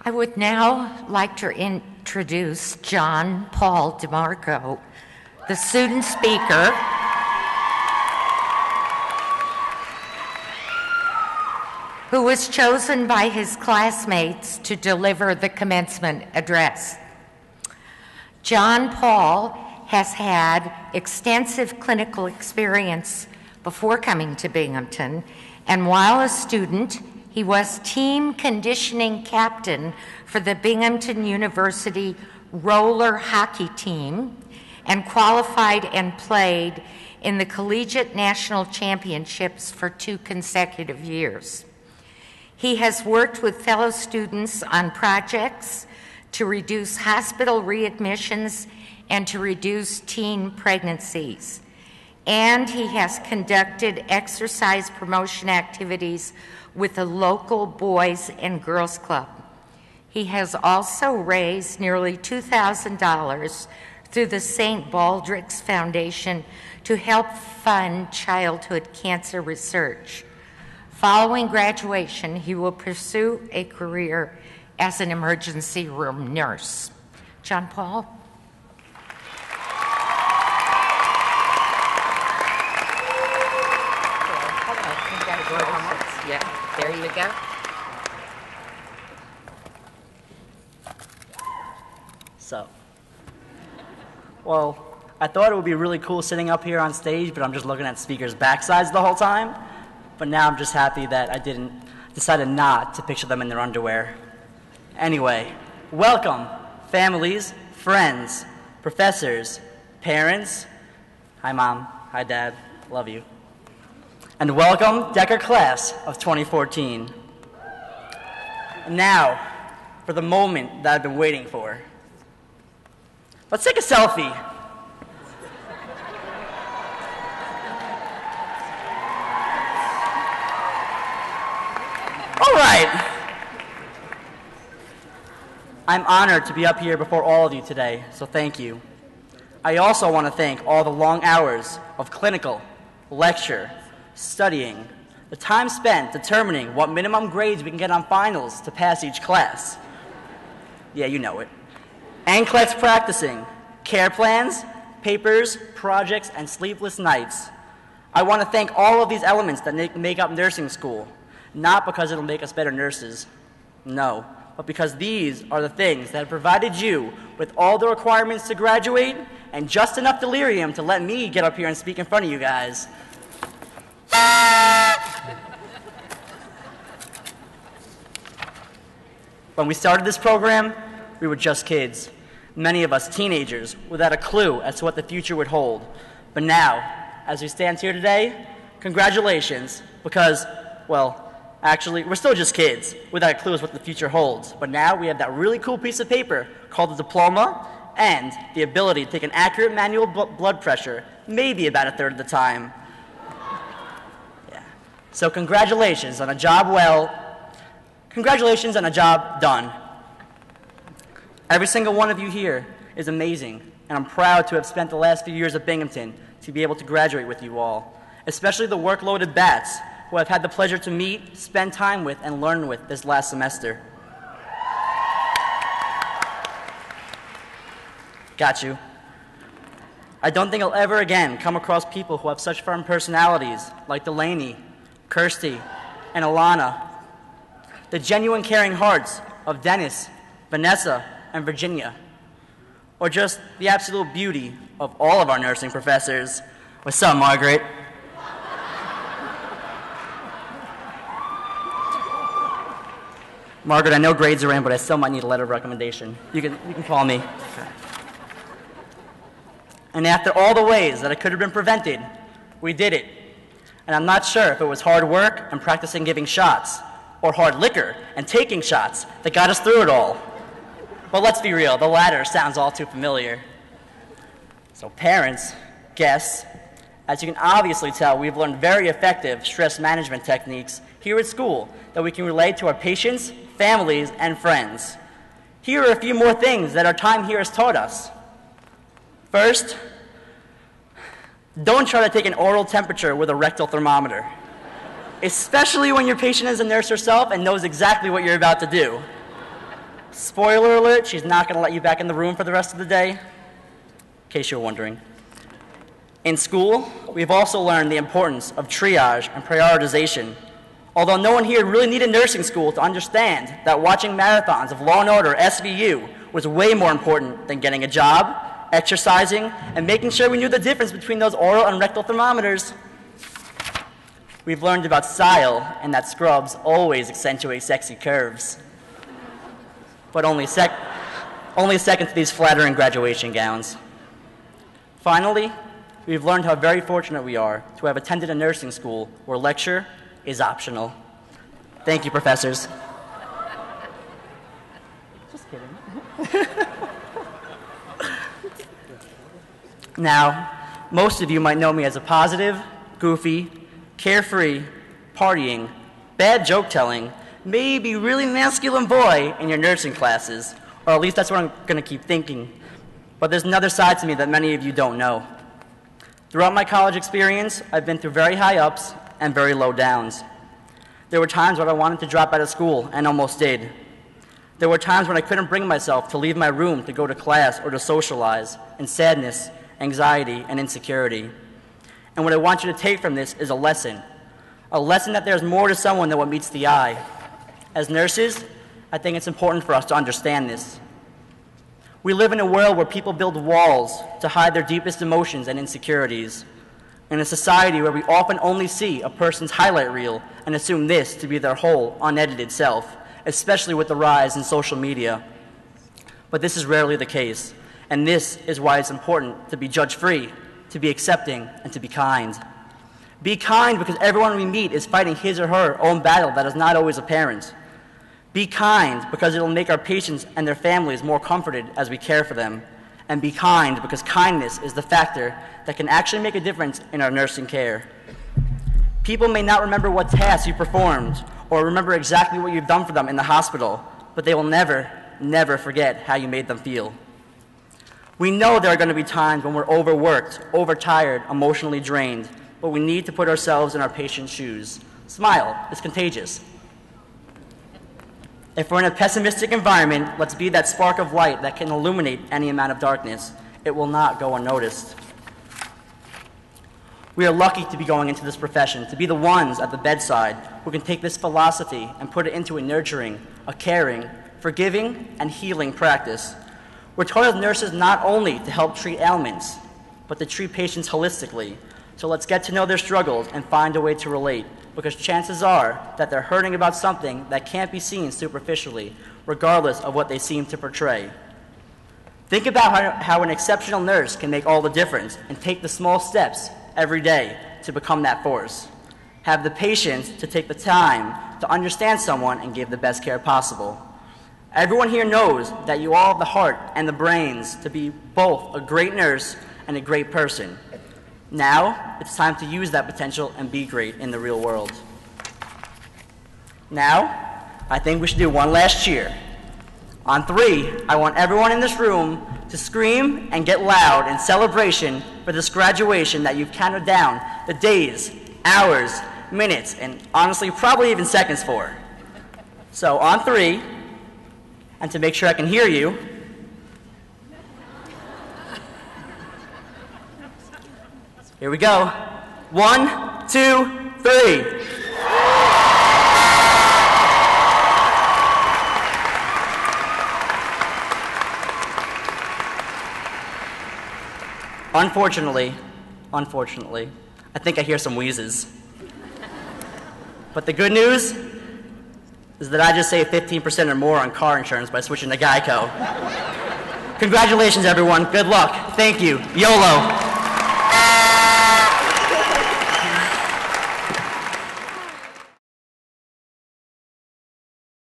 I would now like to introduce Jon-Paul DiMarco, the student speaker, who was chosen by his classmates to deliver the commencement address. Jon-Paul has had extensive clinical experience before coming to Binghamton, and while a student, he was team conditioning captain for the Binghamton University roller hockey team and qualified and played in the collegiate national championships for 2 consecutive years. He has worked with fellow students on projects to reduce hospital readmissions and to reduce teen pregnancies. And he has conducted exercise promotion activities with the local Boys and Girls Club. He has also raised nearly $2,000 through the St. Baldrick's Foundation to help fund childhood cancer research. Following graduation, he will pursue a career as an emergency room nurse. Jon-Paul? Yeah, there you go. So, well, I thought it would be really cool sitting up here on stage, but I'm just looking at speakers' backsides the whole time. But now I'm just happy that I decided not to picture them in their underwear. Anyway, welcome, families, friends, professors, parents. Hi, Mom. Hi, Dad. Love you. And welcome, Decker Class of 2014. And now, for the moment that I've been waiting for. Let's take a selfie. All right. I'm honored to be up here before all of you today, so thank you. I also want to thank all the long hours of clinical, lecture, studying, the time spent determining what minimum grades we can get on finals to pass each class. Yeah, you know it. NCLEX practicing, care plans, papers, projects, and sleepless nights. I want to thank all of these elements that make up nursing school, not because it'll make us better nurses, no, but because these are the things that have provided you with all the requirements to graduate and just enough delirium to let me get up here and speak in front of you guys. When we started this program, we were just kids. Many of us teenagers without a clue as to what the future would hold. But now, as we stand here today, congratulations, because, well, actually, we're still just kids without a clue as what the future holds. But now we have that really cool piece of paper called a diploma and the ability to take an accurate manual blood pressure, maybe about a third of the time. Yeah. So congratulations on a job congratulations on a job done. Every single one of you here is amazing, and I'm proud to have spent the last few years at Binghamton to be able to graduate with you all, especially the workloaded bats who I've had the pleasure to meet, spend time with, and learn with this last semester. Got you. I don't think I'll ever again come across people who have such firm personalities like Delaney, Kirsty, and Alana, the genuine caring hearts of Dennis, Vanessa, and Virginia, or just the absolute beauty of all of our nursing professors. What's up, Margaret? Margaret, I know grades are in, but I still might need a letter of recommendation. You can call me. Okay. And after all the ways that it could have been prevented, we did it. And I'm not sure if it was hard work and practicing giving shots, or hard liquor and taking shots that got us through it all. But let's be real, the latter sounds all too familiar. So parents, guests, as you can obviously tell, we've learned very effective stress management techniques here at school that we can relate to our patients, families, and friends. Here are a few more things that our time here has taught us. First, don't try to take an oral temperature with a rectal thermometer, especially when your patient is a nurse herself and knows exactly what you're about to do. Spoiler alert, she's not going to let you back in the room for the rest of the day, in case you're wondering. In school, we've also learned the importance of triage and prioritization. Although no one here really needed nursing school to understand that watching marathons of Law & Order SVU was way more important than getting a job, exercising, and making sure we knew the difference between those oral and rectal thermometers. We've learned about style and that scrubs always accentuate sexy curves. But only second to these flattering graduation gowns. Finally, we've learned how very fortunate we are to have attended a nursing school where lecture is optional. Thank you, professors. Just kidding. Now, most of you might know me as a positive, goofy, carefree, partying, bad joke-telling, maybe really masculine boy in your nursing classes, or at least that's what I'm going to keep thinking. But there's another side to me that many of you don't know. Throughout my college experience, I've been through very high ups and very low downs. There were times when I wanted to drop out of school and almost did. There were times when I couldn't bring myself to leave my room to go to class or to socialize, in sadness, anxiety, and insecurity. And what I want you to take from this is a lesson that there's more to someone than what meets the eye. As nurses, I think it's important for us to understand this. We live in a world where people build walls to hide their deepest emotions and insecurities. In a society where we often only see a person's highlight reel and assume this to be their whole, unedited self, especially with the rise in social media. But this is rarely the case, and this is why it's important to be judge-free, to be accepting, and to be kind. Be kind because everyone we meet is fighting his or her own battle that is not always apparent. Be kind because it will make our patients and their families more comforted as we care for them. And be kind because kindness is the factor that can actually make a difference in our nursing care. People may not remember what tasks you performed or remember exactly what you've done for them in the hospital, but they will never, never forget how you made them feel. We know there are going to be times when we're overworked, overtired, emotionally drained, but we need to put ourselves in our patient's shoes. Smile, it's contagious. If we're in a pessimistic environment, let's be that spark of light that can illuminate any amount of darkness. It will not go unnoticed. We are lucky to be going into this profession, to be the ones at the bedside who can take this philosophy and put it into a nurturing, a caring, forgiving, and healing practice. We're taught as nurses not only to help treat ailments, but to treat patients holistically. So let's get to know their struggles and find a way to relate, because chances are that they're hurting about something that can't be seen superficially, regardless of what they seem to portray. Think about how an exceptional nurse can make all the difference and take the small steps every day to become that force. Have the patience to take the time to understand someone and give the best care possible. Everyone here knows that you all have the heart and the brains to be both a great nurse and a great person. Now, it's time to use that potential and be great in the real world. Now, I think we should do one last cheer. On 3, I want everyone in this room to scream and get loud in celebration for this graduation that you've counted down the days, hours, minutes, and honestly, probably even seconds for. So on 3, and to make sure I can hear you, here we go. 1, 2, 3. Unfortunately, I think I hear some wheezes. But the good news is that I just saved 15% or more on car insurance by switching to Geico. Congratulations, everyone. Good luck. Thank you. YOLO.